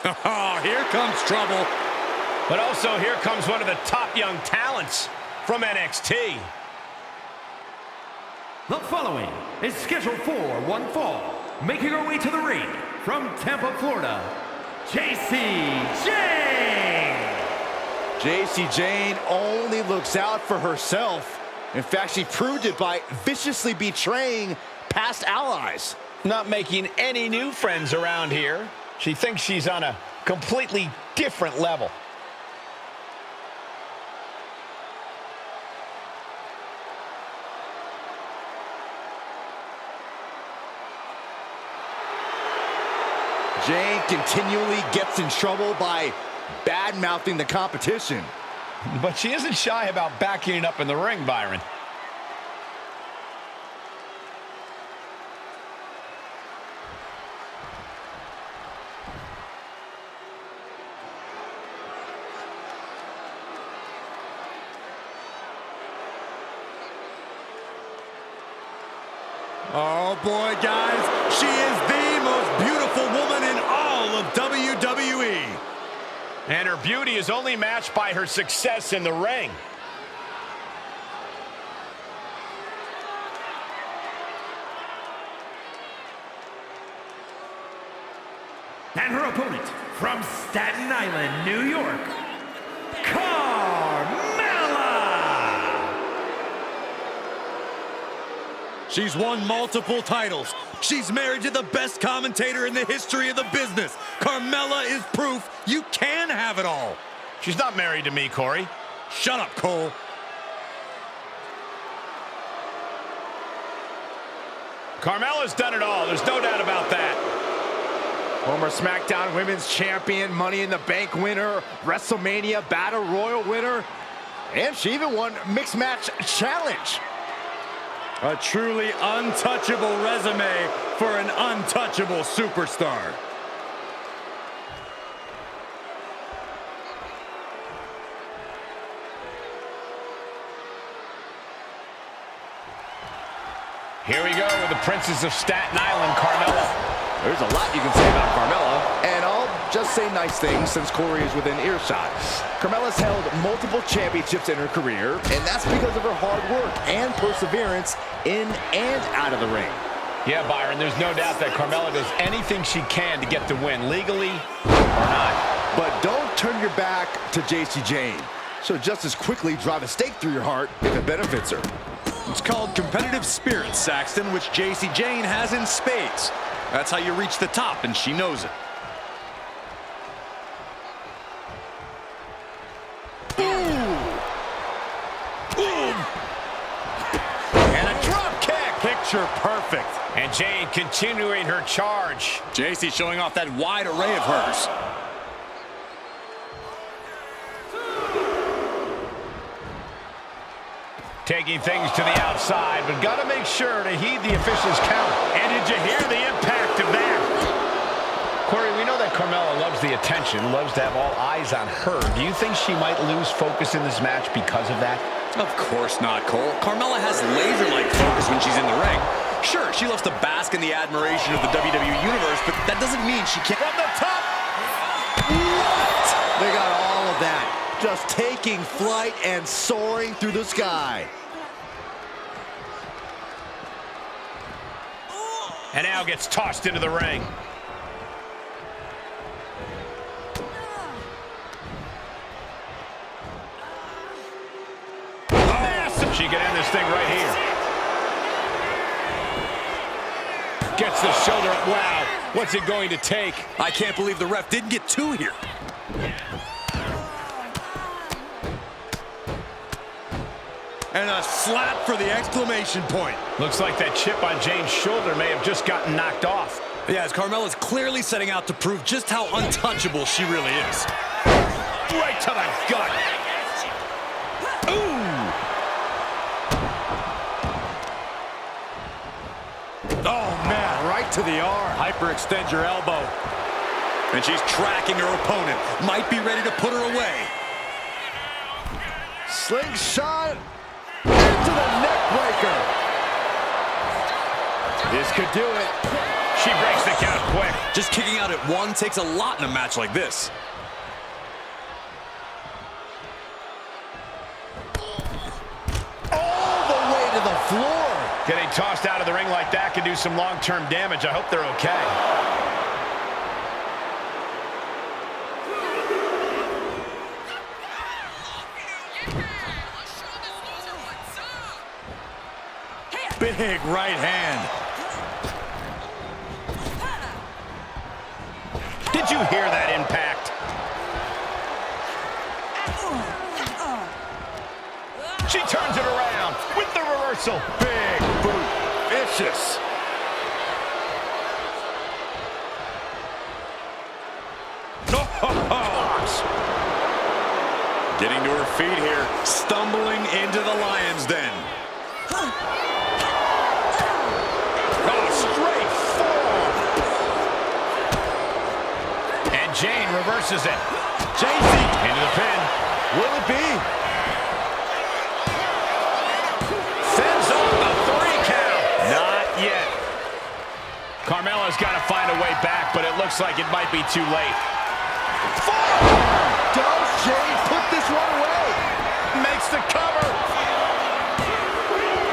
Oh, here comes trouble. But also here comes one of the top young talents from NXT. The following is scheduled for one fall, making her way to the ring from Tampa, Florida, Jayne. Jayne only looks out for herself. In fact, she proved it by viciously betraying past allies. Not making any new friends around here. She thinks she's on a completely different level. Jayne continually gets in trouble by bad-mouthing the competition. But she isn't shy about backing it up in the ring, Byron. Oh, boy, guys. She is the most beautiful woman in all of WWE. And her beauty is only matched by her success in the ring. And her opponent from Staten Island, New York, Carmella. She's won multiple titles. She's married to the best commentator in the history of the business. Carmella is proof you can have it all. She's not married to me, Corey. Shut up, Cole. Carmella's done it all. There's no doubt about that. Former SmackDown Women's Champion, Money in the Bank winner, WrestleMania Battle Royal winner, and she even won Mixed Match Challenge. A truly untouchable resume for an untouchable superstar. Here we go with the Princess of Staten Island, Carmella. There's a lot you can say about Carmella, and I'll just say nice things since Corey is within earshot. Carmella's held multiple championships in her career, and that's because of her hard work and perseverance in and out of the ring. Yeah, Byron, there's no doubt that Carmella does anything she can to get the win, legally or not. But don't turn your back to Jayne. She'll just as quickly drive a stake through your heart if it benefits her. It's called competitive spirit, Saxton, which Jayne has in spades. That's how you reach the top, and she knows it. Boom! And a drop kick! Picture perfect. And Jayne continuing her charge. Jacy showing off that wide array of hers. Taking things to the outside, but got to make sure to heed the official's count. And did you hear the impact of that? Corey, we know that Carmella loves the attention, loves to have all eyes on her. Do you think she might lose focus in this match because of that? Of course not, Cole. Carmella has laser-like focus when she's in the ring. Sure, she loves to bask in the admiration of the WWE Universe, but that doesn't mean she can't. From the top! What? They got all of that. Just taking flight and soaring through the sky. And now gets tossed into the ring. Massive! She can end this thing right here. Gets the shoulder up. Wow, what's it going to take? I can't believe the ref didn't get two here. And a slap for the exclamation point. Looks like that chip on Jayne's shoulder may have just gotten knocked off. Yeah, as Carmella's clearly setting out to prove just how untouchable she really is. Right to the gut. Ooh! Oh, man, right to the arm. Hyperextend your elbow. And she's tracking her opponent. Might be ready to put her away. Slingshot into the neck breaker. This could do it. She breaks the count quick. Just kicking out at one takes a lot in a match like this. All the way to the floor. Getting tossed out of the ring like that can do some long-term damage. I hope they're okay. Big right hand. Did you hear that impact? She turns it around with the reversal. Big boot. Vicious. Getting to her feet here. Stumbling into the lion's den. Straight forearm. And Jayne reverses it. Jacy Into the pin. Will it be? Sends off the 3 count. Not yet. Carmella's got to find a way back, but it looks like it might be too late. Forearm. Does Jayne put this one away? Makes the cover.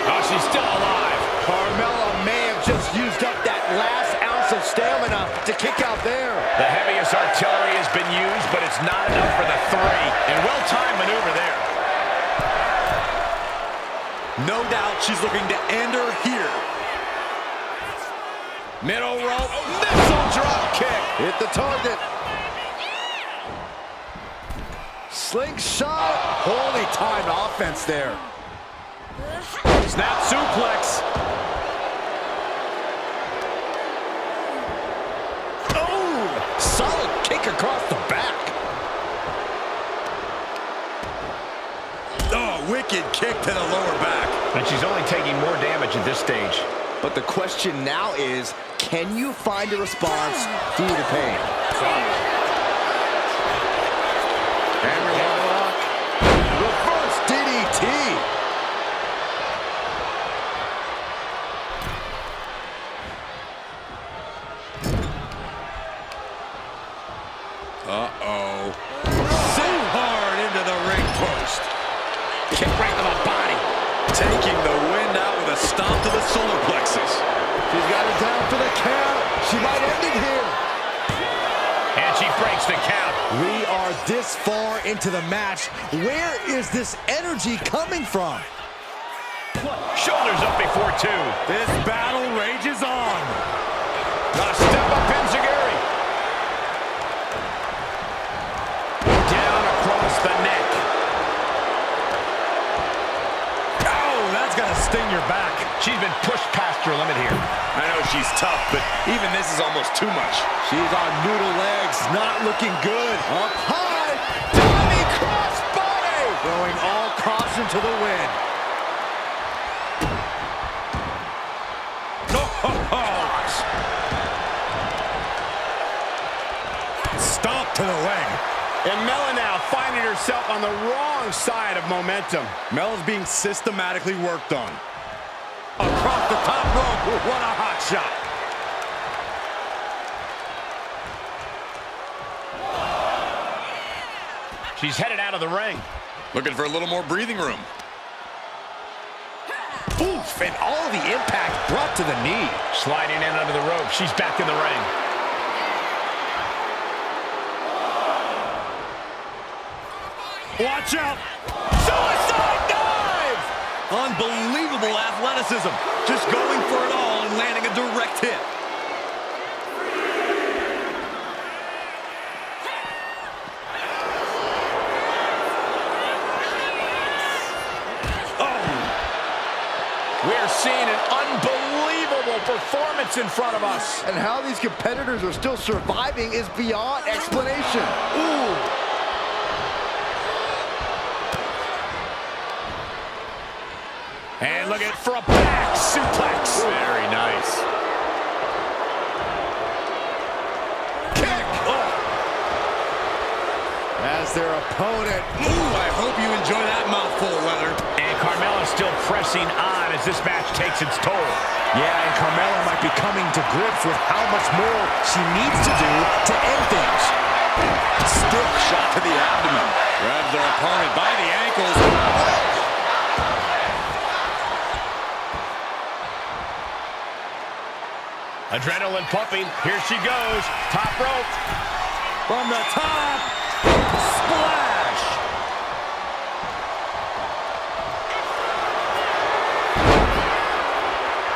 Oh, she's still alive. Carmella may have just used up that last ounce of stamina to kick out there. The heaviest artillery has been used, but it's not enough for the 3. And well-timed maneuver there. No doubt she's looking to end her here. Middle rope. Missile drop kick. Hit the target. Slingshot. Holy timed offense there. Snap suplex. Oh, solid kick across the back. Oh, wicked kick to the lower back. And she's only taking more damage at this stage. But the question now is, can you find a response through the pain? Hammerlock. Reverse DDT. Uh-oh. So hard into the ring post. Kick right to the body. Taking the wind out with a stomp to the solar plexus. She's got it down for the count. She might end it here. And she breaks the count. We are this far into the match. Where is this energy coming from? Shoulders up before 2. This battle rages on. A step up enziguri. Down across the neck. Oh, that's gonna sting your back. She's been pushed past her limit here. I know she's tough, but even this is almost too much. She's on noodle legs, not looking good. Up high, diving crossbody. Throwing all caution to the wind. Stomp to the leg. And Mella now finding herself on the wrong side of momentum. Mella's being systematically worked on. Across the top rope. What a hot shot. She's headed out of the ring. Looking for a little more breathing room. Oof, and all the impact brought to the knee. Sliding in under the rope. She's back in the ring. Watch out. Suicide dive. Unbelievable athleticism. Just going for it all and landing a direct hit. We're seeing an unbelievable performance in front of us. And how these competitors are still surviving is beyond explanation. Ooh. And look at for a back suplex. Very nice. Kick. Oh. As their opponent. Ooh, I hope you enjoy that mouthful, Weather. And Carmella's still pressing on as this match takes its toll. Yeah, and Carmella might be coming to grips with how much more she needs to do to end things. Stiff shot to the abdomen. Grabs their opponent by the ankles. Adrenaline pumping. Here she goes. Top rope. From the top. Splash.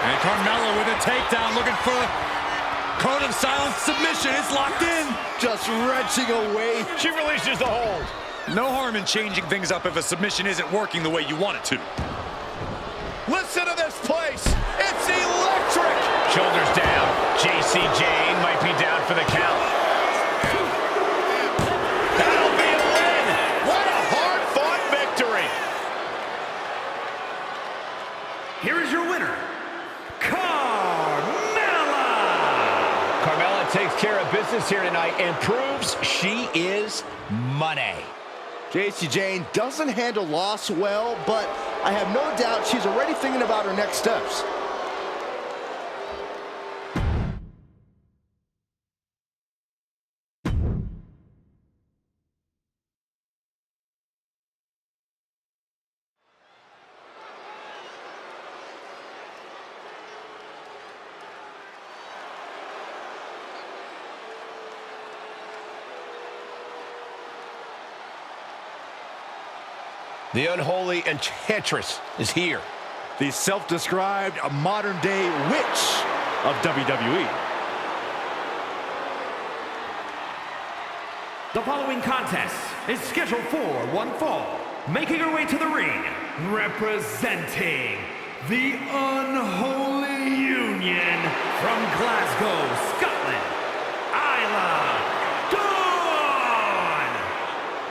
And Carmella with a takedown, looking for a code of silence submission. It's locked in. Just wrenching away. She releases the hold. No harm in changing things up if a submission isn't working the way you want it to. Listen to this place. It's electric. Shoulders down. Jayne might be down for the count. That'll be a win. What a hard-fought victory. Here is your winner, Carmella! Carmella takes care of business here tonight and proves she is money. Jayne doesn't handle loss well, but I have no doubt she's already thinking about her next steps. The unholy enchantress is here. The self-described modern-day witch of WWE. The following contest is scheduled for one fall. Making her way to the ring, representing the Unholy Union from Glasgow, Scotland,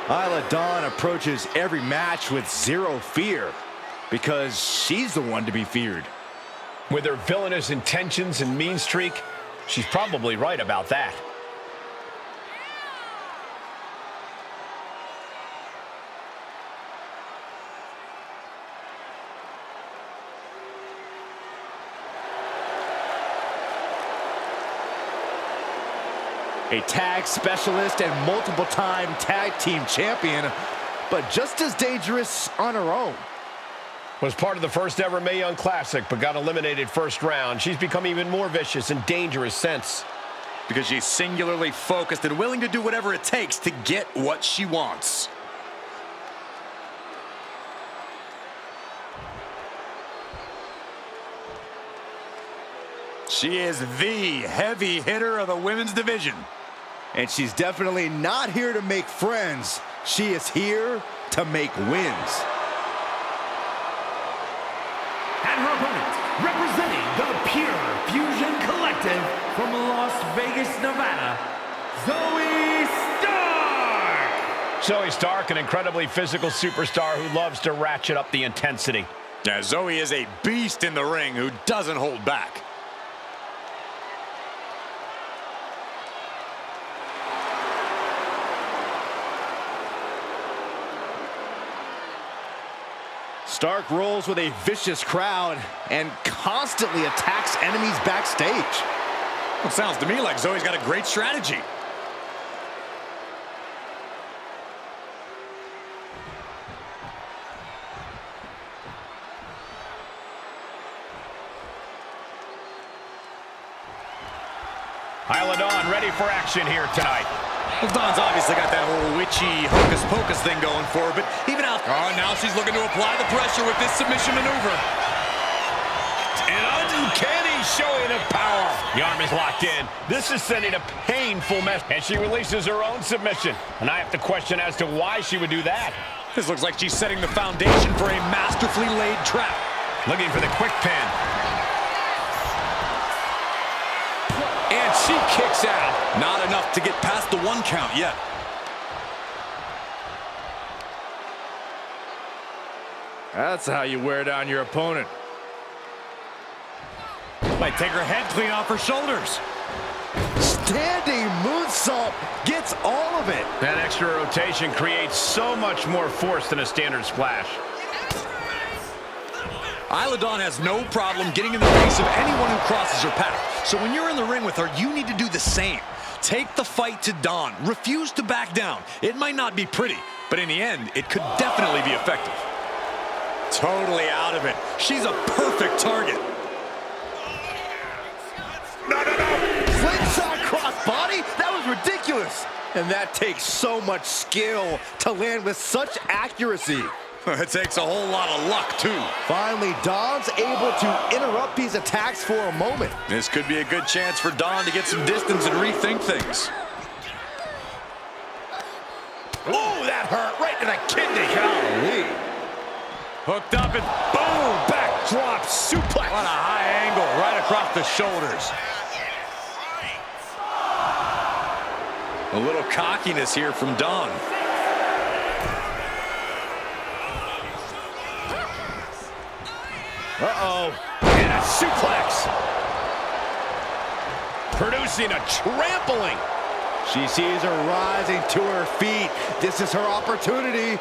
Isla Dawn approaches every match with zero fear because she's the one to be feared. With her villainous intentions and mean streak, she's probably right about that. A tag specialist and multiple-time tag team champion, but just as dangerous on her own. Was part of the first ever Mae Young Classic, but got eliminated first round. She's become even more vicious and dangerous since. Because she's singularly focused and willing to do whatever it takes to get what she wants. She is the heavy hitter of the women's division. And she's definitely not here to make friends. She is here to make wins. And her opponent, representing the Pure Fusion Collective from Las Vegas, Nevada, Zoey Stark! Zoey Stark, an incredibly physical superstar who loves to ratchet up the intensity. Yeah, Zoey is a beast in the ring who doesn't hold back. Stark rolls with a vicious crowd and constantly attacks enemies backstage. Well, it sounds to me like Zoey's got a great strategy. Isla Dawn ready for action here tonight. Well, Dawn's obviously got that whole witchy hocus-pocus thing going for her, but even out... Oh, now she's looking to apply the pressure with this submission maneuver. An uncanny showing of power. The arm is locked in. This is sending a painful message. And she releases her own submission. And I have to question as to why she would do that. This looks like she's setting the foundation for a masterfully laid trap. Looking for the quick pin. And she kicks out. Not enough to get past the 1 count yet. That's how you wear down your opponent. Might take her head clean off her shoulders. Standing moonsault gets all of it. That extra rotation creates so much more force than a standard splash. Isla Dawn has no problem getting in the face of anyone who crosses her path. So when you're in the ring with her, you need to do the same. Take the fight to Dawn. Refuse to back down. It might not be pretty, but in the end, it could definitely be effective. Totally out of it. She's a perfect target. No. Slingshot crossbody? That was ridiculous. And that takes so much skill to land with such accuracy. It takes a whole lot of luck, too. Finally, Dawn's able to interrupt these attacks for a moment. This could be a good chance for Dawn to get some distance and rethink things. Oh, that hurt right to the kidney. Golly. Hooked up and boom, backdrop suplex. What a high angle right across the shoulders. A little cockiness here from Dawn. Uh-oh. And a suplex. Producing a trampling. She sees her rising to her feet. This is her opportunity.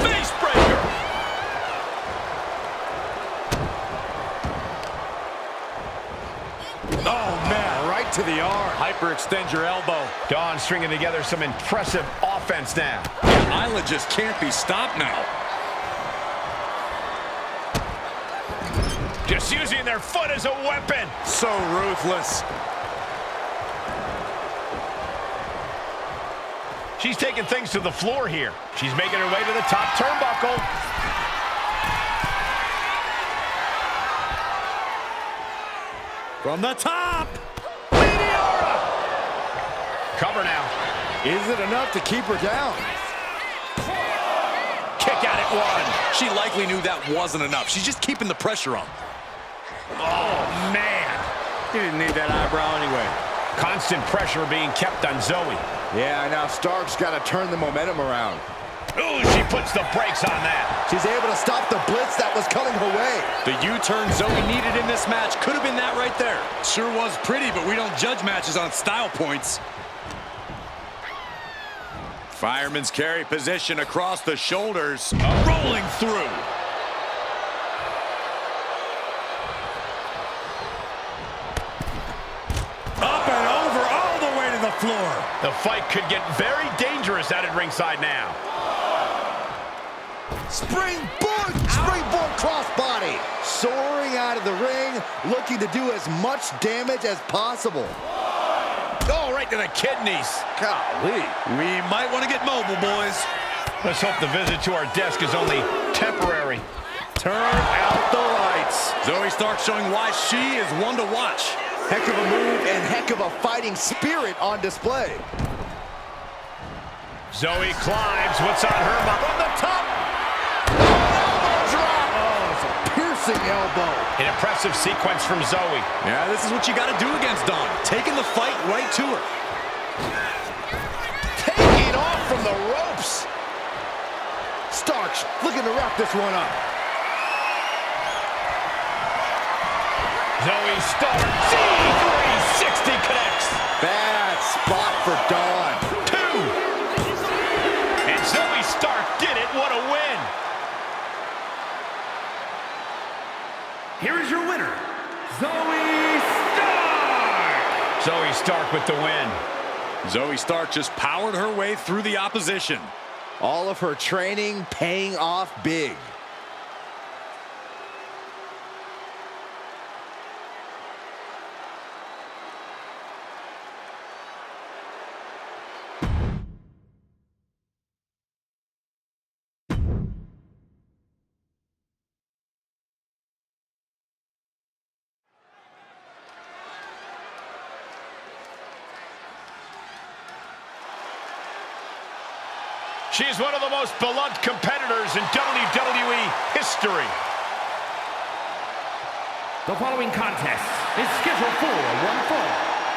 Face breaker. Oh, man, right to the arm. Hyperextend your elbow. Dawn stringing together some impressive offense now. Isla just can't be stopped now. Just using their foot as a weapon. So ruthless. She's taking things to the floor here. She's making her way to the top turnbuckle. From the top. Meteora. Cover now. Is it enough to keep her down? Kick out at one. She likely knew that wasn't enough. She's just keeping the pressure on. Oh, man. He didn't need that eyebrow anyway. Constant pressure being kept on Zoey. Yeah, now Stark's got to turn the momentum around. Ooh, she puts the brakes on that. She's able to stop the blitz that was coming her way. The U-turn Zoey needed in this match could have been that right there. Sure was pretty, but we don't judge matches on style points. Fireman's carry position across the shoulders. Rolling through. Up and over, all the way to the floor. The fight could get very dangerous out at ringside now. Springboard crossbody. Soaring out of the ring, looking to do as much damage as possible. Oh, right to the kidneys. Golly. We might want to get mobile, boys. Let's hope the visit to our desk is only temporary. Turn out the lights. Zoey Stark showing why she is one to watch. Heck of a move and heck of a fighting spirit on display. Zoey climbs. What's on her mind? From the top. Elbow drop. Oh, it's a piercing elbow. An impressive sequence from Zoey. Yeah, this is what you got to do against Dawn. Taking the fight right to her. Taking off from the ropes. Starks looking to wrap this one up. Zoey Stark. C360 connects. Bad spot for Dawn. 2. And Zoey Stark did it. What a win. Here is your winner, Zoey Stark! Zoey Stark with the win. Zoey Stark just powered her way through the opposition. All of her training paying off big. She is one of the most beloved competitors in WWE history. The following contest is scheduled for one fall.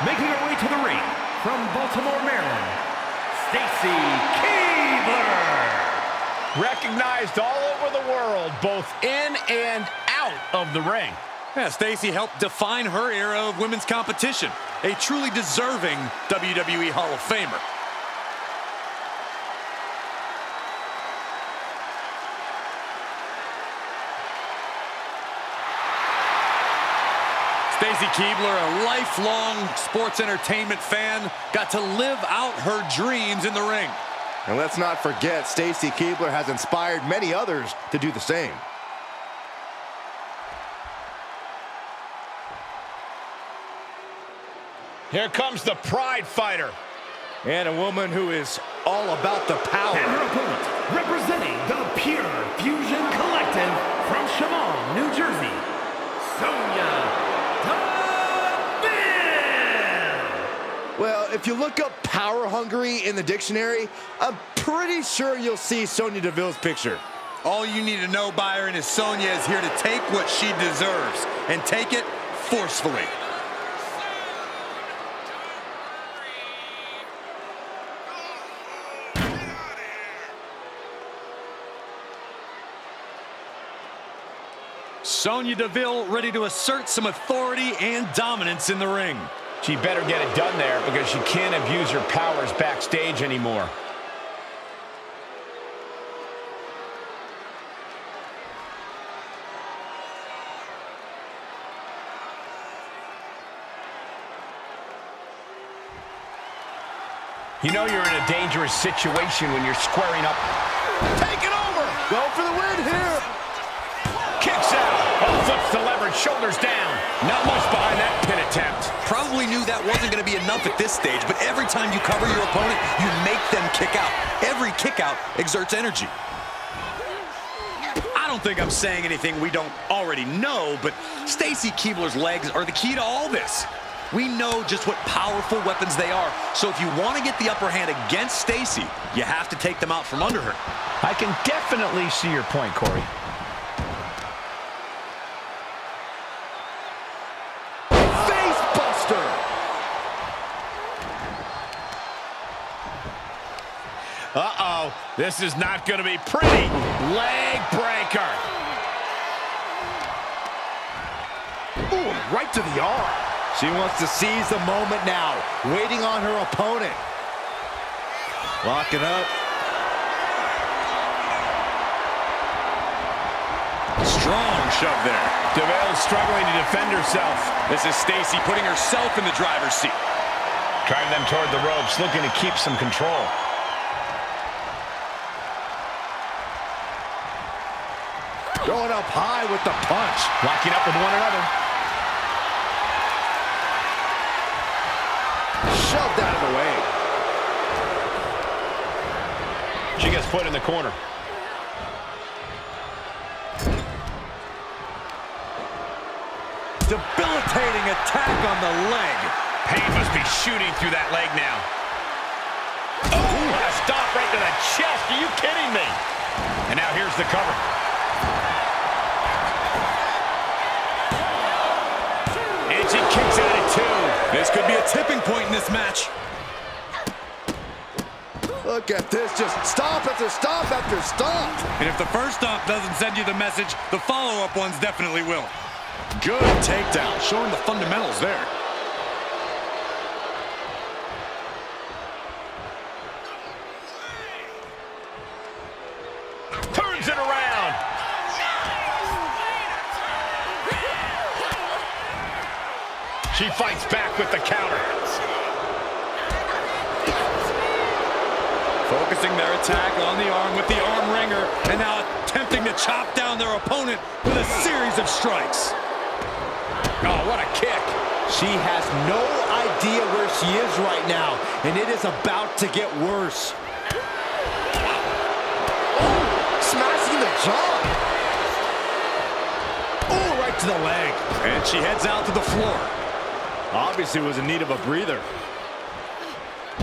Making her way to the ring from Baltimore, Maryland, Stacy Keibler. Recognized all over the world, both in and out of the ring. Yeah, Stacy helped define her era of women's competition. A truly deserving WWE Hall of Famer. Stacy Keibler, a lifelong sports entertainment fan, got to live out her dreams in the ring. And let's not forget, Stacy Keibler has inspired many others to do the same. Here comes the Pride Fighter. And a woman who is all about the power. And her opponent, representing the Pure Fusion Collective from Chemung, New Jersey, Sonya Deville. Well, if you look up power hungry in the dictionary, I'm pretty sure you'll see Sonya Deville's picture. All you need to know, Byron, is Sonya is here to take what she deserves and take it forcefully. Sonya Deville ready to assert some authority and dominance in the ring. She better get it done there because she can't abuse her powers backstage anymore. You know you're in a dangerous situation when you're squaring up. Take it over! Go for the win here! Kicks out! Oh, flips the leverage, shoulders down. Not much behind that pin attempt. Probably knew that wasn't going to be enough at this stage, but every time you cover your opponent, you make them kick out. Every kick out exerts energy. I don't think I'm saying anything we don't already know, but Stacy Keibler's legs are the key to all this. We know just what powerful weapons they are, so if you want to get the upper hand against Stacy, you have to take them out from under her. I can definitely see your point, Corey. Uh-oh, this is not going to be pretty. Leg breaker. Ooh, right to the arm. She wants to seize the moment now, waiting on her opponent. Locking up. Strong shove there. Deville struggling to defend herself. This is Stacy putting herself in the driver's seat. Driving them toward the ropes, looking to keep some control. Going up high with the punch. Locking up with one another. Shoved out of the way. She gets put in the corner. Debilitating attack on the leg. Pain must be shooting through that leg now. Oh, what a stop right to the chest. Are you kidding me? And now here's the cover. And she kicks out at two. This could be a tipping point in this match. Look at this, just stop after stop after stop. And if the first stop doesn't send you the message, the follow-up ones definitely will. Good takedown, showing the fundamentals there. Turns it around. She fights back with the counter. Focusing their attack on the arm with the arm wringer, and now attempting to chop down their opponent with a series of strikes. Oh, what a kick. She has no idea where she is right now, and it is about to get worse. Oh, smashing the jaw. Oh, right to the leg. And she heads out to the floor. Obviously was in need of a breather.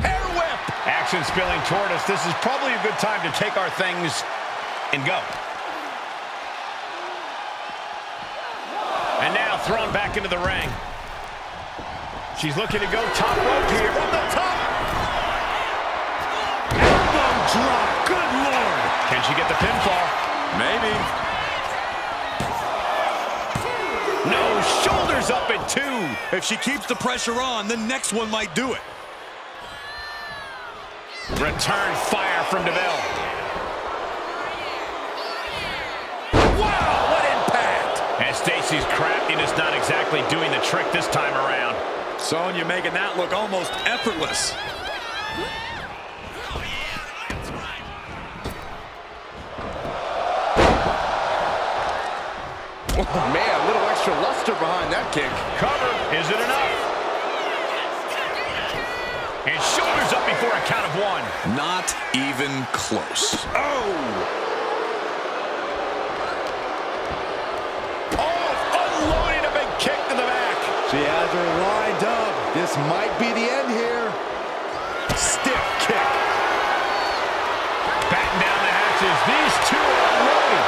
Hair whip. Action spilling toward us. This is probably a good time to take our things and go. And now thrown back into the ring. She's looking to go top rope here. From the top. Elbow drop. Good Lord. Can she get the pinfall? Maybe. No, shoulders up at two. If she keeps the pressure on, the next one might do it. Return fire from Deville. Wow, what impact! And Stacy's craftiness Shayna's not exactly doing the trick this time around. Sonya making that look almost effortless. Oh, man, a little extra luster behind that kick. Cover. Is it enough? And shoulders up before a count of one. Not even close. Oh! Oh, unloading a big kick to the back. She has her lined up. This might be the end here. Stiff kick. Batten down the hatches. These two are unloading.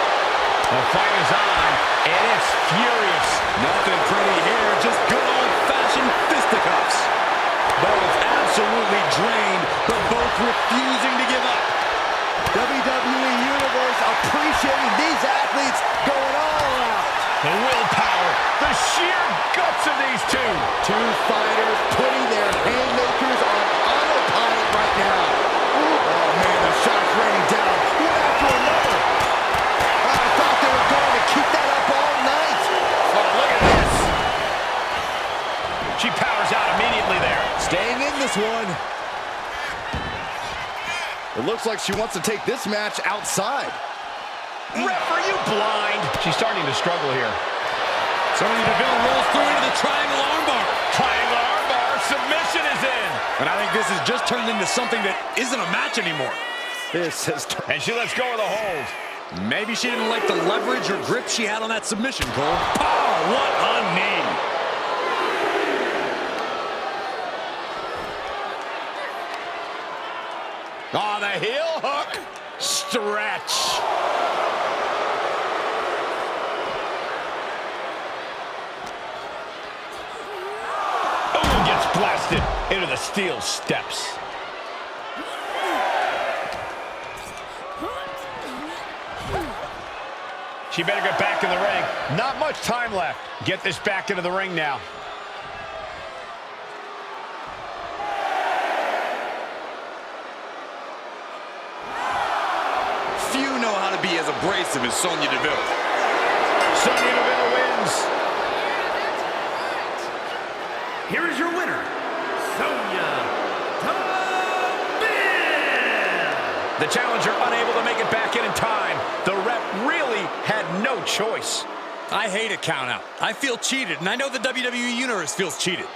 The fight is on, and it's furious. Nothing pretty here, just good old-fashioned fisticuffs. Both absolutely drained, but both refusing to give up. WWE Universe appreciating these athletes going all out. The willpower, the sheer guts of these two. Two fighters putting their haymakers on autopilot right now. Oh, man, the shots raining down, one after another. I thought they were going to keep that up all night. Oh, look at this. She powers out immediately there. Staying in this one. It looks like she wants to take this match outside. Ref, are you blind? She's starting to struggle here. Sonya Deville rolls through into the triangle armbar. Triangle armbar, submission is in. And I think this has just turned into something that isn't a match anymore. This has And she lets go of the hold. Maybe she didn't like the leverage or grip she had on that submission, Cole. Oh, what a knee. Oh, the heel hook. Stretch. Oh, gets blasted into the steel steps. She better get back in the ring. Not much time left. Get this back into the ring now. Few know how to be as abrasive as Sonya Deville. Sonya Deville wins. Here is your winner, Sonya Deville. The challenger unable to make it back in time. The ref really had no choice. I hate a countout. I feel cheated, and I know the WWE Universe feels cheated.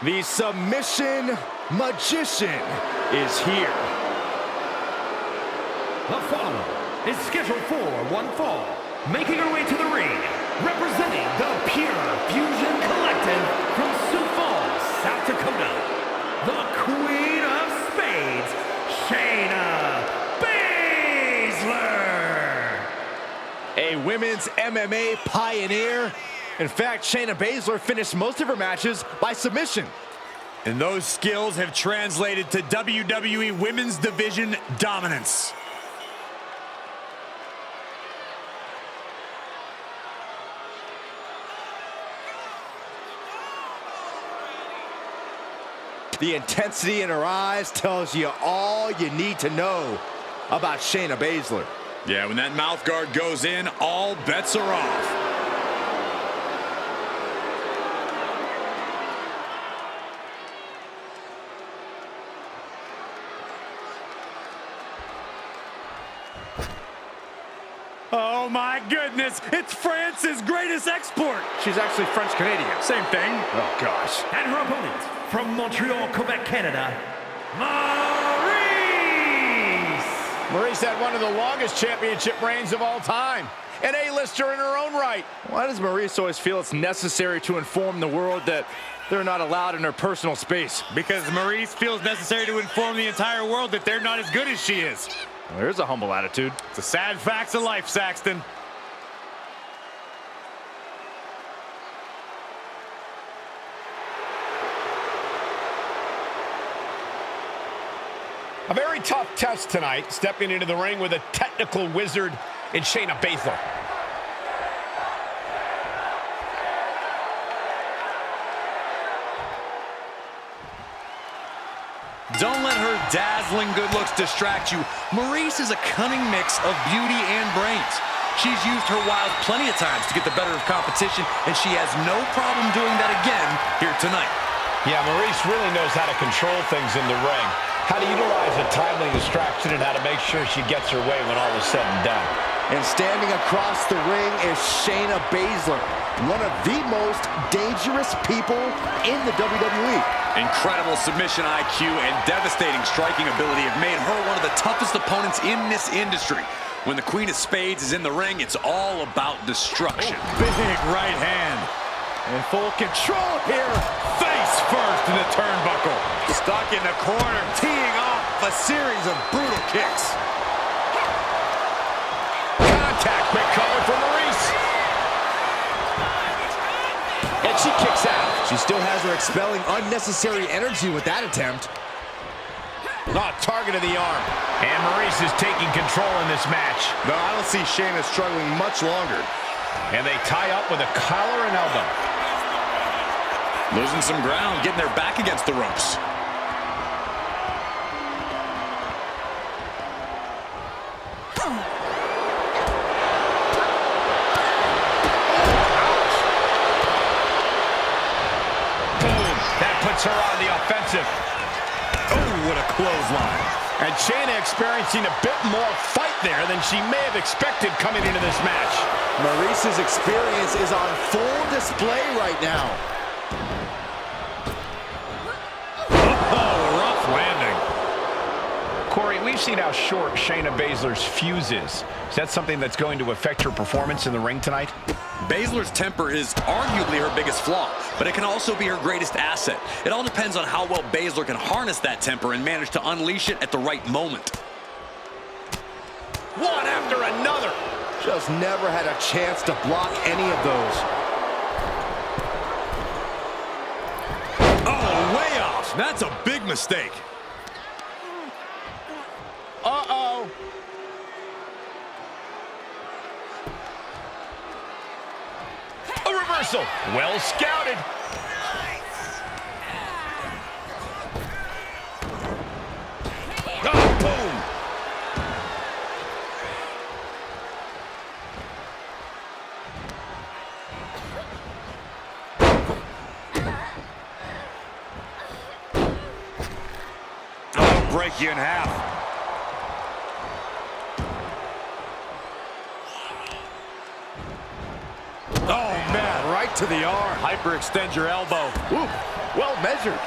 The submission magician is here. The following is scheduled for one fall, making her way to the ring, representing the Pure Fusion Collective from Sioux Falls, South Dakota, the Queen of Spades, Shayna Baszler. A women's MMA pioneer. In fact, Shayna Baszler finished most of her matches by submission. And those skills have translated to WWE Women's Division dominance. The intensity in her eyes tells you all you need to know about Shayna Baszler. Yeah, when that mouth guard goes in, all bets are off. Oh my goodness, it's France's greatest export. She's actually French-Canadian. Same thing. Oh, gosh. And her opponent, from Montreal, Quebec, Canada, Maryse. Maryse had one of the longest championship reigns of all time. An A-lister in her own right. Why does Maryse always feel it's necessary to inform the world that they're not allowed in her personal space? Because Maryse feels necessary to inform the entire world that they're not as good as she is. Well, there's a humble attitude. It's the sad facts of life, Saxton. A very tough test tonight, stepping into the ring with a technical wizard in Shayna Baszler. Don't let her dazzling good looks distract you. Maryse is a cunning mix of beauty and brains. She's used her wiles plenty of times to get the better of competition, and she has no problem doing that again here tonight. Yeah, Maryse really knows how to control things in the ring, how to utilize a timely distraction, and how to make sure she gets her way when all is said and done. And standing across the ring is Shayna Baszler, one of the most dangerous people in the WWE. Incredible submission IQ and devastating striking ability have made her one of the toughest opponents in this industry. When the Queen of Spades is in the ring, it's all about destruction. Big right hand. In full control here. Face first in the turnbuckle. Stuck in the corner, teeing off a series of brutal kicks. Contact, quick cover for Maryse. And she kicks out. She still has her expelling unnecessary energy with that attempt. Target of the arm. And Maryse is taking control in this match. No, I don't see Shayna struggling much longer. And they tie up with a collar and elbow. Losing some ground, getting their back against the ropes. Puts her on the offensive. Oh, what a clothesline. And Shayna experiencing a bit more fight there than she may have expected coming into this match. Maryse's experience is on full display right now. Oh, rough landing. Corey, we've seen how short Shayna Baszler's fuse is. Is that something that's going to affect her performance in the ring tonight? Baszler's temper is arguably her biggest flaw, but it can also be her greatest asset. It all depends on how well Baszler can harness that temper and manage to unleash it at the right moment. One after another. Just never had a chance to block any of those. Oh, way off. That's a big mistake. Uh-oh. A reversal. Well scouted. Oh, boom. Oh, break you in half. Oh, man, right to the arm. Hyperextend your elbow. Ooh, well measured.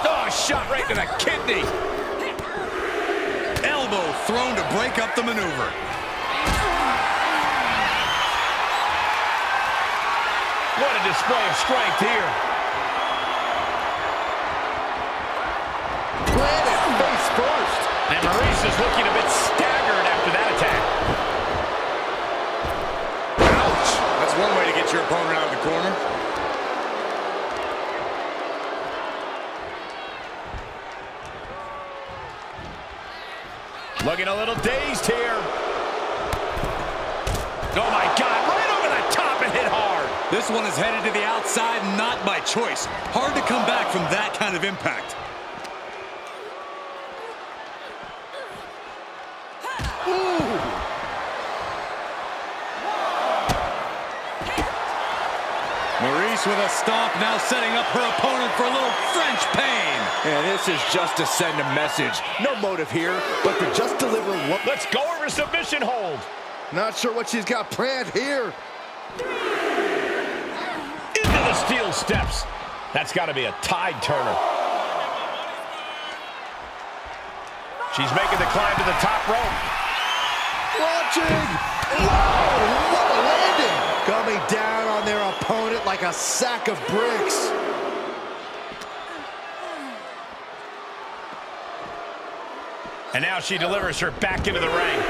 Oh, shot right to the kidney. Elbow thrown to break up the maneuver. What a display of strength here. Planted face first. And Maryse is looking a bit staggered after that attack. Ouch! That's one way to get your opponent out of the corner. Looking a little dazed here. Oh my God, right over the top and hit hard. This one is headed to the outside, not by choice. Hard to come back from that kind of impact. Maryse with a stomp, now setting up her opponent for a little French pain. And this is just to send a message. No motive here, but to just deliver what... Let's go over submission hold. Not sure what she's got planned here. Into the steel steps. That's got to be a tide turner. She's making the climb to the top rope. Watching. Whoa, what a landing. Coming down on their opponent like a sack of bricks. And now she delivers her back into the ring.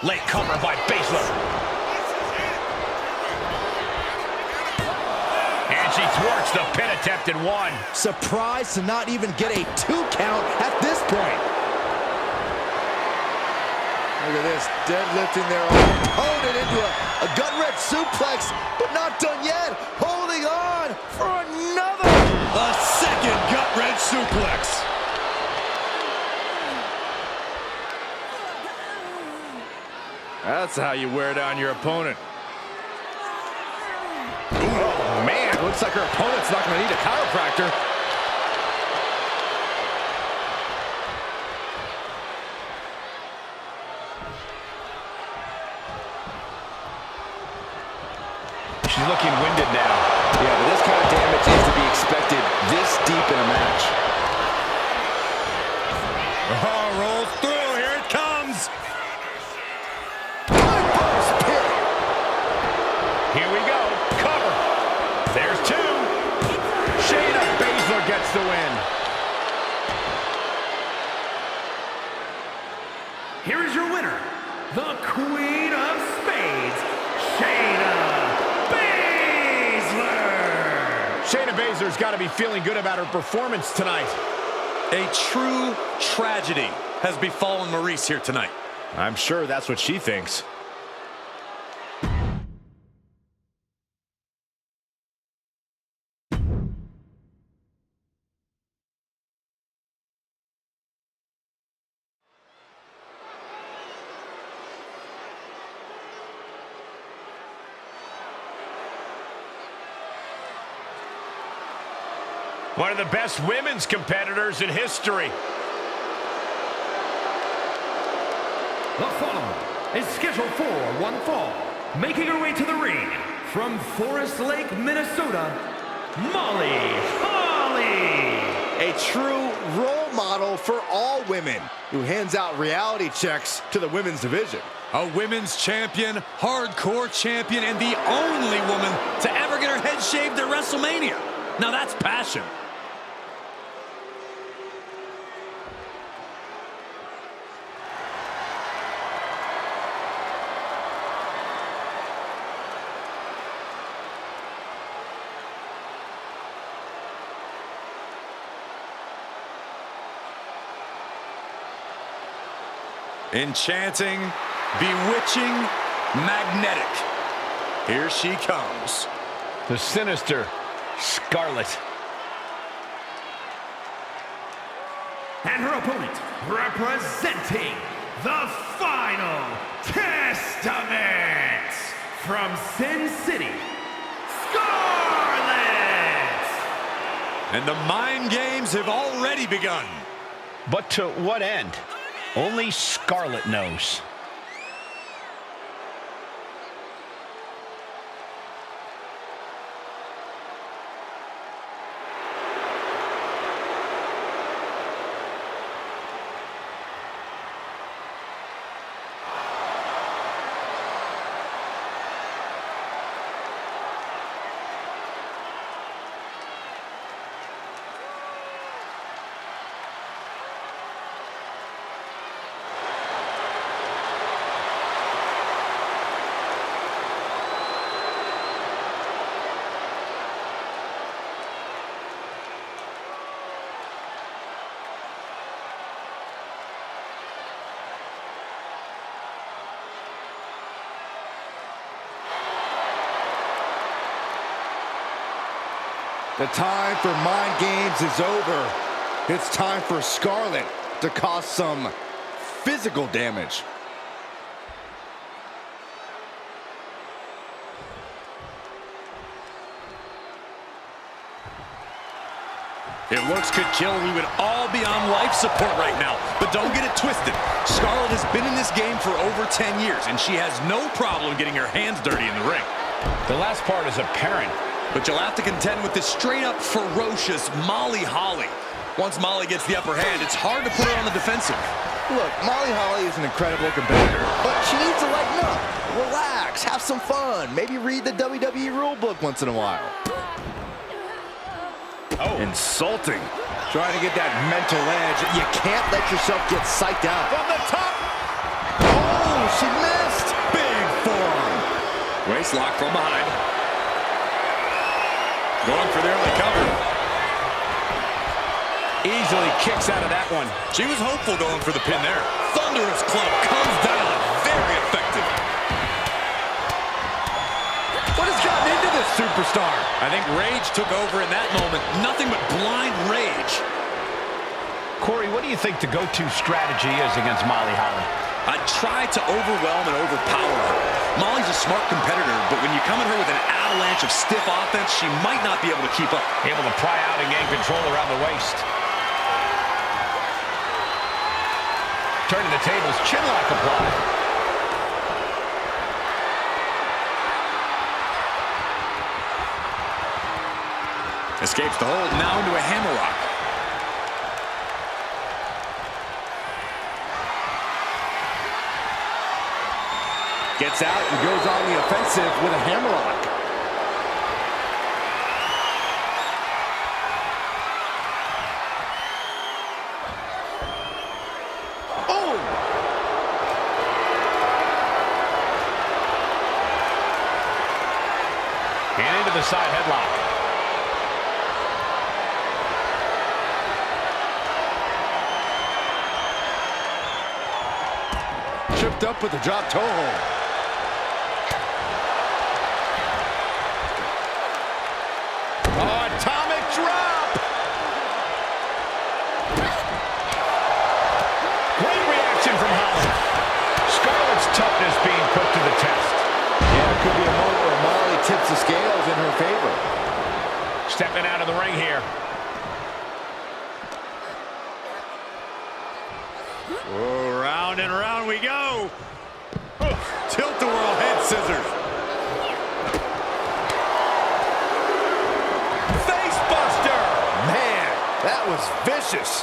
Late cover by Baszler. she thwarts the pin attempt in one. Surprised to not even get a 2 count at this point. Look at this, deadlifting their opponent into a gut-wrench suplex, but not done yet. Holding on for another. A second gut-wrench suplex. That's how you wear down your opponent. Oh, man, looks like her opponent's not going to need a chiropractor. She's looking winded now. Yeah, but this kind of damage is to be expected this deep in a match. Oh, rolls through. Here it comes. Here we go. Cover. There's 2. Shayna Baszler gets the win. Here is your winner, the Queen of Spades, Shayna Baszler. Shayna Baszler's got to be feeling good about her performance tonight. A true tragedy has befallen Maryse here tonight. I'm sure that's what she thinks. One of the best women's competitors in history. The following is scheduled for one fall. Making her way to the ring from Forest Lake, Minnesota, Molly Holly. A true role model for all women who hands out reality checks to the women's division. A women's champion, hardcore champion, and the only woman to ever get her head shaved at WrestleMania. Now that's passion. Enchanting, bewitching, magnetic. Here she comes. The sinister Scarlett. And her opponent, representing the Final Testament from Sin City, Scarlett! And the mind games have already begun. But to what end? Only Scarlett knows. The time for mind games is over. It's time for Scarlett to cause some physical damage. If looks could kill, we would all be on life support right now. But don't get it twisted. Scarlett has been in this game for over 10 years, and she has no problem getting her hands dirty in the ring. The last part is apparent. But you'll have to contend with this straight-up ferocious Molly Holly. Once Molly gets the upper hand, it's hard to put her on the defensive. Look, Molly Holly is an incredible competitor, but she needs to lighten up, relax, have some fun, maybe read the WWE rulebook once in a while. Oh, Insulting. Trying to get that mental edge. You can't let yourself get psyched out. From the top. Oh, she missed. Big forearm. Waist lock from behind. Going for the early cover. Easily kicks out of that one. She was hopeful going for the pin there. Thunderous club comes down. Very effective. What has gotten into this superstar? I think rage took over in that moment. Nothing but blind rage. Corey, what do you think the go-to strategy is against Molly Holly? I'd try to overwhelm and overpower her. Molly's a smart competitor, but when you come at her with an avalanche of stiff offense, she might not be able to keep up. Able to pry out and gain control around the waist. Turning the tables, chinlock applied. Escapes the hold, now into a hammerlock. Gets out and goes on the offensive with a hammerlock. Oh! And into the side headlock. Tripped up with the drop toe hold. Oh, atomic drop! Great reaction from Holly. Scarlett's toughness being put to the test. Yeah, it could be a moment where Molly tips the scales in her favor. Stepping out of the ring here. Oh, round and round we go. Tilt-a-whirl head scissors. Facebuster. Man, that was vicious.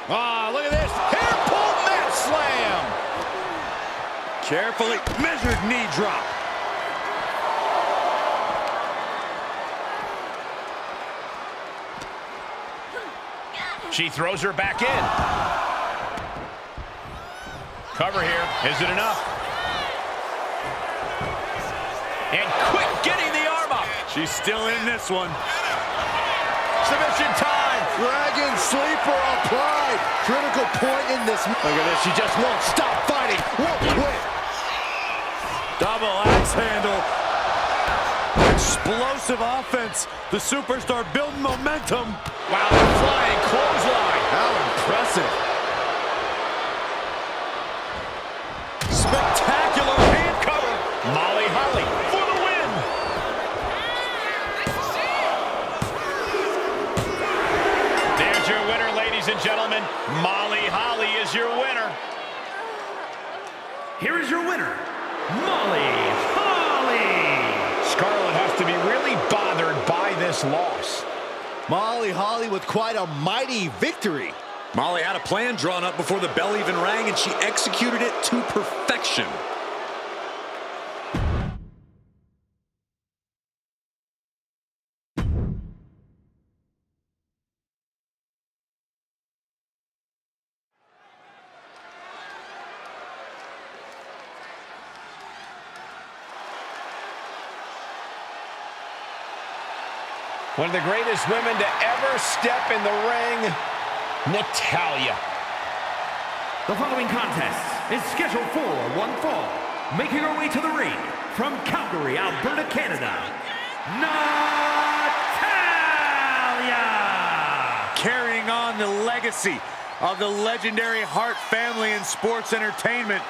Ah, look at this. Hair pull mat slam. Carefully measured knee drop. She throws her back in. Cover here. Is it enough? And quick getting the arm up. She's still in this one. Submission time. Dragon sleeper applied. Critical point in this. Look at this. She just won't stop fighting. Won't quit. Double axe handle. Explosive offense. The superstar building momentum. Wow, the flying clothesline. How impressive. Spectacular hand cover. Molly Holly for the win. There's your winner, ladies and gentlemen. Molly Holly is your winner. Here is your winner, Molly Holly. Scarlett has to be really bothered by this loss. Molly Holly with quite a mighty victory. Molly had a plan drawn up before the bell even rang, and she executed it to perfection. One of the greatest women to ever step in the ring, Natalya. The following contest is scheduled for one fall. Making her way to the ring from Calgary, Alberta, Canada, Natalya! Carrying on the legacy of the legendary Hart family in sports entertainment,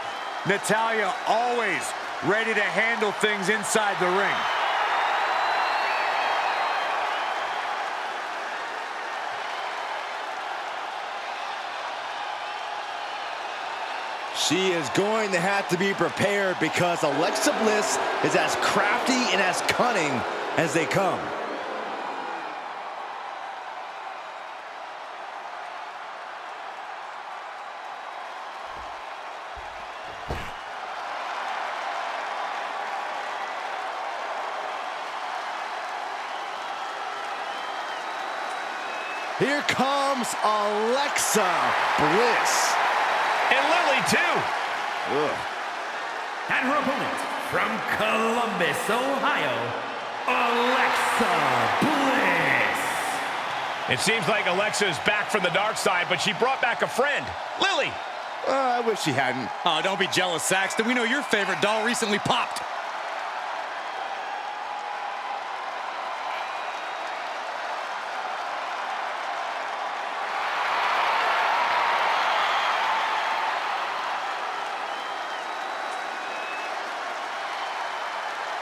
Natalya always ready to handle things inside the ring. She is going to have to be prepared because Alexa Bliss is as crafty and as cunning as they come. Here comes Alexa Bliss. And Lily, too. And her opponent from Columbus, Ohio, Alexa Bliss. It seems like Alexa is back from the dark side, but she brought back a friend, Lily. I wish she hadn't. Oh, don't be jealous, Saxton. We know your favorite doll recently popped.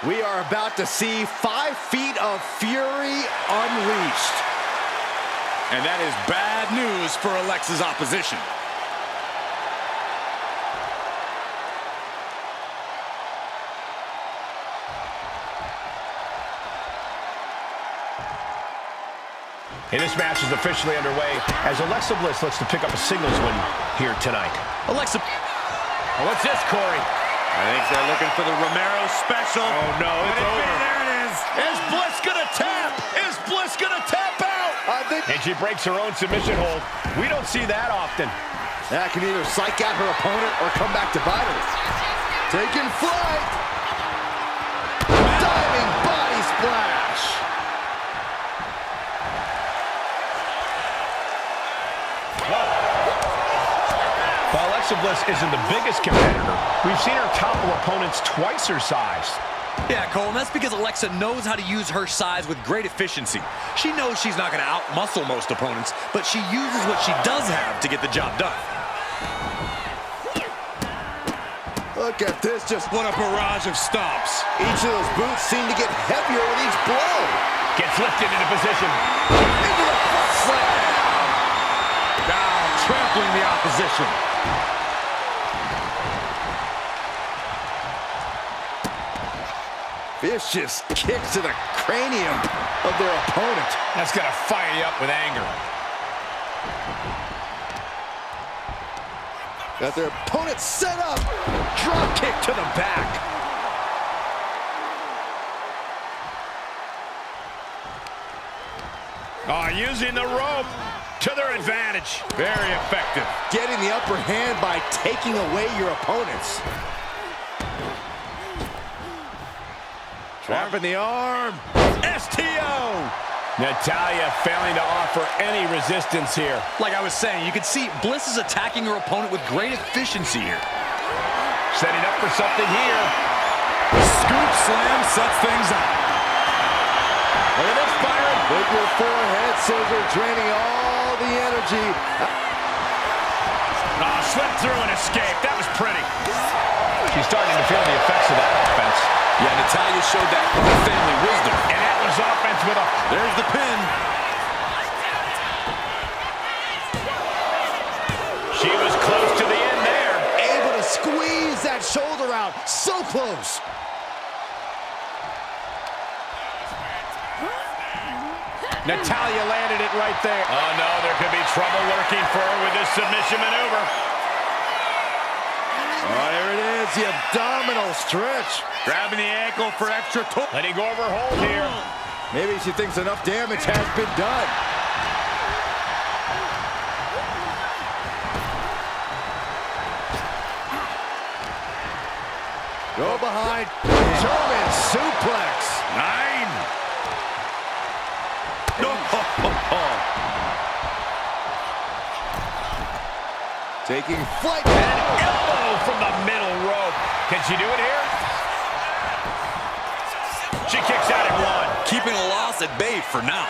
We are about to see 5 feet of fury unleashed. And that is bad news for Alexa's opposition. And this match is officially underway as Alexa Bliss looks to pick up a singles win here tonight. Alexa. What's this, Corey? I think they're looking for the Romero special. Oh, no, it's over. There it is. Is Bliss gonna tap? Is Bliss gonna tap out? And she breaks her own submission hold. We don't see that often. That can either psych out her opponent or come back to bite her. Taking flight. Diving body splash. While Alexa Bliss isn't the biggest competitor, we've seen her topple opponents twice her size. Yeah, Cole, and that's because Alexa knows how to use her size with great efficiency. She knows she's not going to out-muscle most opponents, but she uses what she does have to get the job done. Look at this, just What a barrage of stomps. each of those boots seem to get heavier with each blow. Gets lifted into position. Into the front slam. Now trampling the opposition. Vicious kicks to the cranium of their opponent. That's going to fire you up with anger. Got their opponent set up. Drop kick to the back. Oh, using the rope to their advantage. Very effective. Getting the upper hand by taking away your opponents. Trapping the arm. STO. Natalya failing to offer any resistance here. Like I was saying, you can see Bliss is attacking her opponent with great efficiency here. Setting up for something here. Scoop slam sets things up. Look at this, Byron. Bigger forehead scissor draining all the energy. Oh, slipped through and escaped. That was pretty. She's starting to feel the effects of that offense. Yeah, Natalya showed that family wisdom. And that was offense with a... There's the pin. She was close to the end there. Able to squeeze that shoulder out. So close. Natalya landed it right there. Oh, no, there could be trouble lurking for her with this submission maneuver. Oh, there it is, the abdominal stretch. Grabbing the ankle for extra torque. Letting go of her hold here. Maybe she thinks enough damage has been done. Go behind. German suplex. 9. No. Taking flight. And an elbow from the middle rope. Can she do it here? She kicks out at 1. Keeping a loss at bay for now.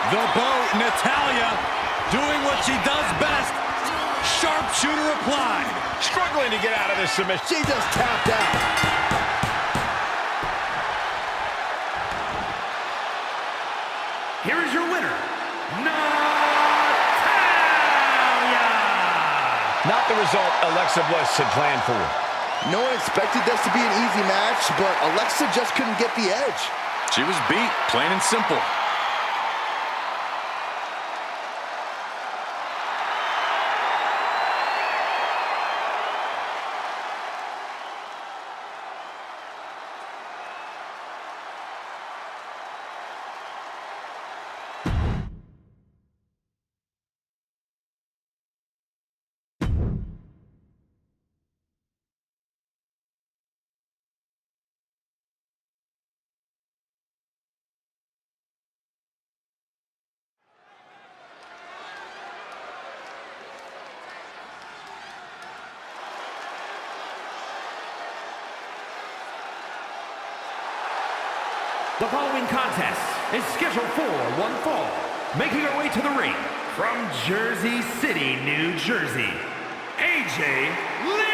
The boat, Natalya, doing what she does best. Sharpshooter applied. Struggling to get out of this submission. She just tapped out. Here is your winner, Natalya! Not the result Alexa Bliss had planned for. No one expected this to be an easy match, but Alexa just couldn't get the edge. She was beat, plain and simple. The following contest is scheduled for one fall. Making her way to the ring from Jersey City, New Jersey, AJ Lee!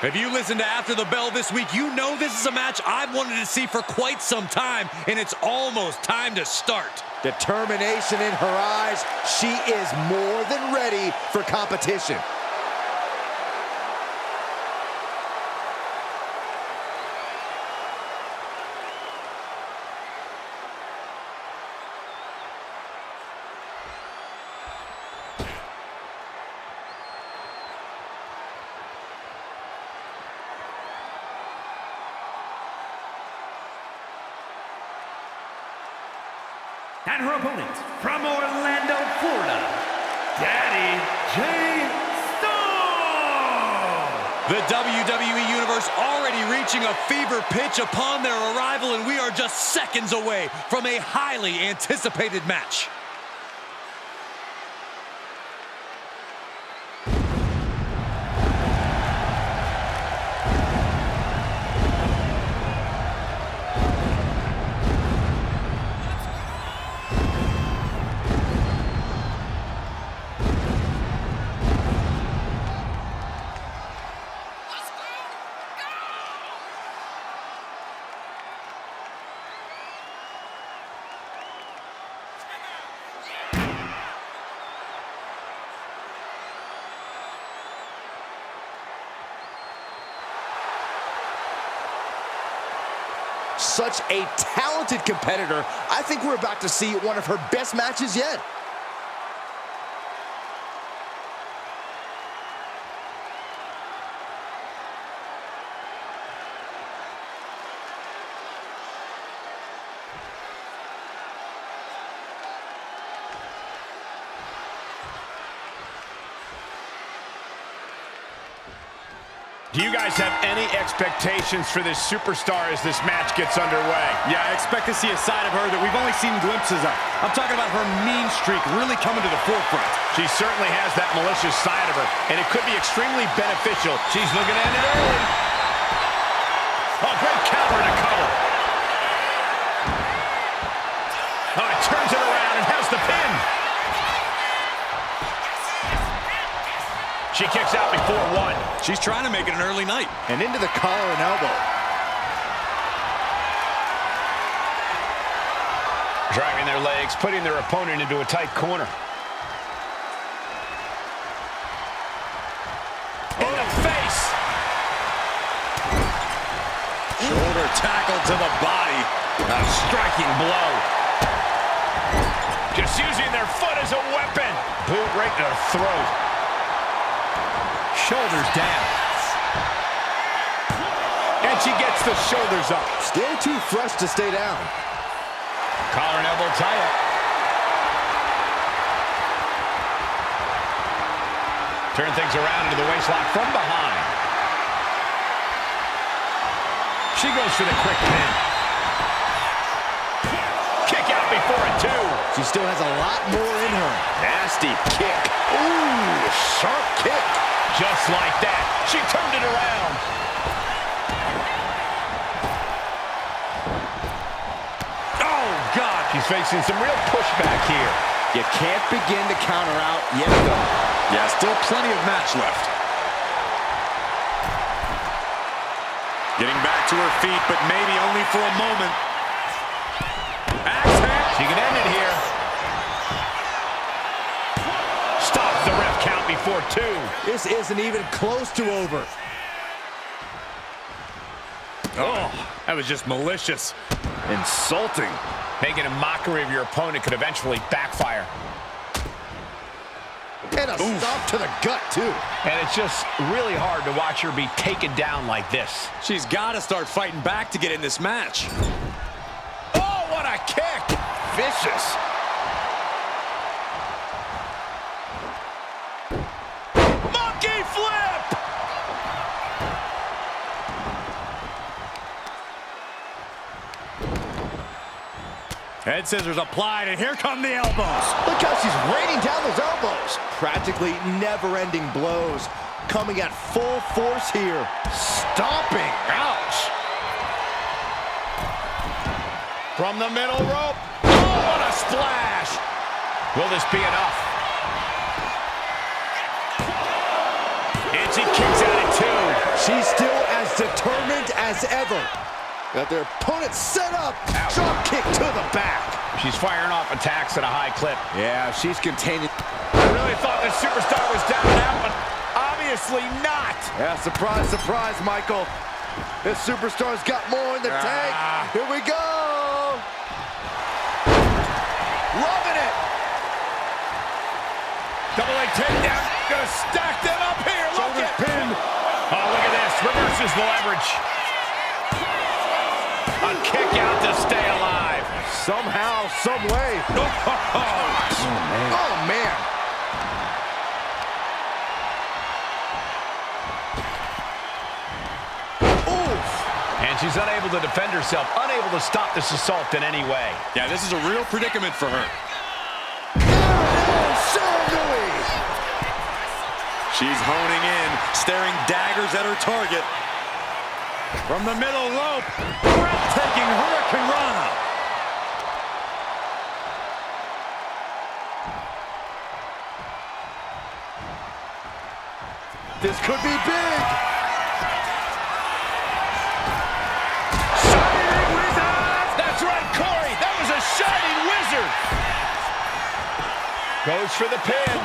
If you listened to After the Bell this week, you know this is a match I've wanted to see for quite some time, and it's almost time to start. Determination in her eyes. She is more than ready for competition. And her opponent, from Orlando, Florida, Daddy Jayne. The WWE Universe already reaching a fever pitch upon their arrival, and we are just seconds away from a highly anticipated match. Such a talented competitor. I think we're about to see one of her best matches yet. Do you guys have any expectations for this superstar as this match gets underway? Yeah, I expect to see a side of her that we've only seen glimpses of. I'm talking about her mean streak really coming to the forefront. She certainly has that malicious side of her, and it could be extremely beneficial. She's looking at it early. Oh, great counter to cover. Oh, it turns it around and has the pin. She kicks out before one. She's trying to make it an early night. And into the collar and elbow. Driving their legs, putting their opponent into a tight corner. In the face. Shoulder tackle to the body. A striking blow. Just using their foot as a weapon. Boot right to the throat. Shoulders down. And she gets the shoulders up. Still too fresh to stay down. Collar and elbow tie-up. Turn things around into the waistlock from behind. She goes for the quick pin. Kick out before a two. She still has a lot more in her. Nasty kick. Ooh, sharp kick. Just like that. She turned it around. Oh, God. She's facing some real pushback here. You can't begin to counter out yet though. Yeah, still plenty of match left. Getting back to her feet, but maybe only for a moment. Axe handle. She can end it here. Stops the ref count before two. This isn't even close to over. Oh, that was just malicious. Insulting. Making a mockery of your opponent could eventually backfire. And a stomp to the gut, too. And it's just really hard to watch her be taken down like this. She's got to start fighting back to get in this match. Oh, what a kick! Vicious. Monkey flip! Head scissors applied, and here come the elbows. Look how she's raining down those elbows. Practically never-ending blows. Coming at full force here. Stomping. Ouch. From the middle rope. Oh, what a splash. Will this be enough? And she kicks out at 2. She's still as determined as ever. Got their opponent set up. Drop kick to the back. She's firing off attacks at a high clip. Yeah, she's containing. I really thought this superstar was down and out, but obviously not. Yeah, surprise, surprise, Michael. This superstar's got more in the tank. Here we go. Loving it. Double leg takedown. Gonna stack them up here. Look at Pin. Oh, look at this. Reverses the leverage. A kick out to stay alive. Somehow, some way. Oh, man. Oof. And she's unable to defend herself, unable to stop this assault in any way. Yeah, this is a real predicament for her. Zoey. She's honing in, staring daggers at her target. From the middle rope, breathtaking Hurricane Rana. This could be big. Shining Wizard! That's right, Corey. That was a Shining Wizard. Goes for the pin.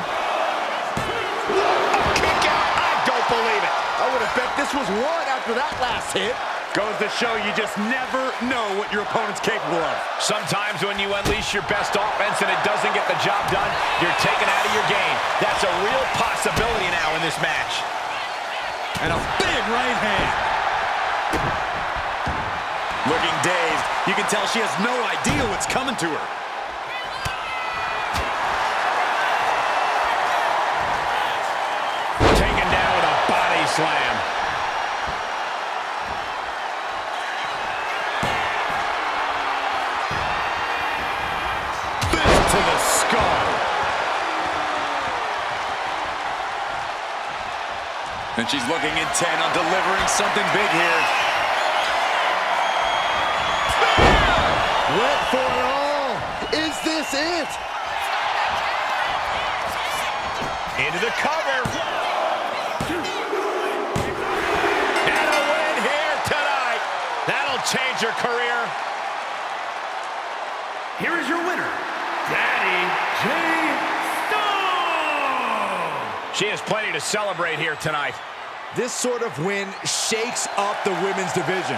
A kick out. I don't believe it. I would have bet this was one after that last hit. Goes to show you just never know what your opponent's capable of. Sometimes when you unleash your best offense and it doesn't get the job done, you're taken out of your game. That's a real possibility now in this match. And a big right hand. Looking dazed, you can tell she has no idea what's coming to her. Taken down with a body slam. To the skull. And she's looking intent on delivering something big here. Went for it all. Is this it? Into the cover. And a win here tonight. That'll change her career. Here is your winner, Daddy Jayne. She has plenty to celebrate here tonight. This sort of win shakes up the women's division.